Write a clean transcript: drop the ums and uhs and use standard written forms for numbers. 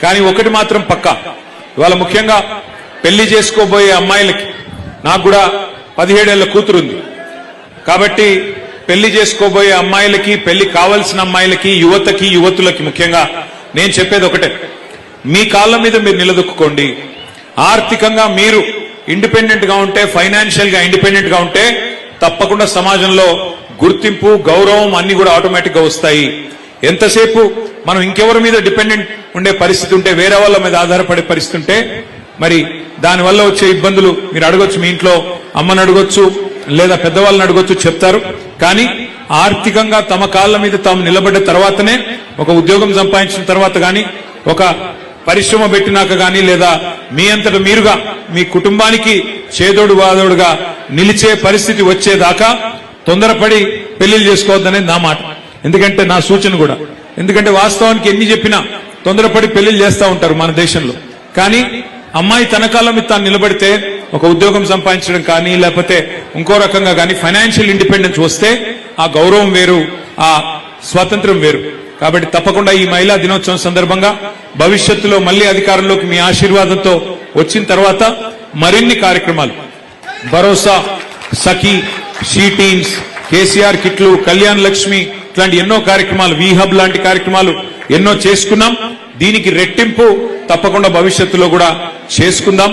కానీ ఒకటి మాత్రం పక్కా, ఇవాళ ముఖ్యంగా పెళ్లి చేసుకోబోయే అమ్మాయిలకి, నాకు కూడా 17 ఏళ్ల కూతురుంది కాబట్టి పెళ్లి చేసుకోబోయే అమ్మాయిలకి, పెళ్లి కావాల్సిన అమ్మాయిలకి, యువతకి, యువతులకి ముఖ్యంగా నేను చెప్పేది ఒకటే, మీ కాళ్ళ మీద మీరు నిలదొక్కుకోండి. ఆర్థికంగా మీరు ఇండిపెండెంట్ గా ఉంటే, ఫైనాన్షియల్ గా ఇండిపెండెంట్ గా ఉంటే తప్పకుండా సమాజంలో గుర్తింపు, గౌరవం అన్ని కూడా ఆటోమేటిక్ గా వస్తాయి. ఎంతసేపు మనం ఇంకెవరి మీద డిపెండెంట్ ఉండే పరిస్థితి ఉంటే, వేరే వాళ్ళ మీద ఆధారపడే పరిస్థితి ఉంటే మరి దానివల్ల వచ్చే ఇబ్బందులు మీరు అడగొచ్చు, మీ ఇంట్లో అమ్మని అడగొచ్చు లేదా పెద్దవాళ్ళని అడగొచ్చు, చెప్తారు. కానీ ఆర్థికంగా తమ కాళ్ళ మీద తాము నిలబడ్డ తర్వాతనే, ఒక ఉద్యోగం సంపాదించిన తర్వాత గాని, ఒక పరిశ్రమ పెట్టినాక గాని, లేదా మీ అంతట మీరుగా మీ కుటుంబానికి చేదోడు వాదోడుగా నిలిచే పరిస్థితి వచ్చేదాకా తొందరపడి పెళ్లిళ్ళు చేసుకోవద్దనేది నా మాట. ఎందుకంటే నా సూచన కూడా, ఎందుకంటే వాస్తవానికి ఎన్ని చెప్పినా తొందరపడి పెళ్లిళ్ళు చేస్తూ ఉంటారు మన దేశంలో. కానీ అమ్మాయి తన కాళ్ళ మీద తాను నిలబడితే, ఒక ఉద్యోగం సంపాదించడం కానీ, లేకపోతే ఇంకో రకంగా కానీ ఫైనాన్షియల్ ఇండిపెండెన్స్ వస్తే ఆ గౌరవం వేరు, ఆ స్వాతంత్ర్యం వేరు. కాబట్టి తప్పకుండా ఈ మహిళా దినోత్సవం సందర్భంగా భవిష్యత్తులో మళ్లీ అధికారంలోకి మీ ఆశీర్వాదంతో వచ్చిన తర్వాత మరిన్ని కార్యక్రమాలు, భరోసా, సఖీ, షీ టీమ్స్, కేసీఆర్ కిట్లు, కళ్యాణ్ లక్ష్మి ఇట్లాంటి ఎన్నో కార్యక్రమాలు, వీహబ్ లాంటి కార్యక్రమాలు ఎన్నో చేసుకున్నాం. దీనికి రెట్టింపు తప్పకుండా భవిష్యత్తులో కూడా చేసుకుందాం.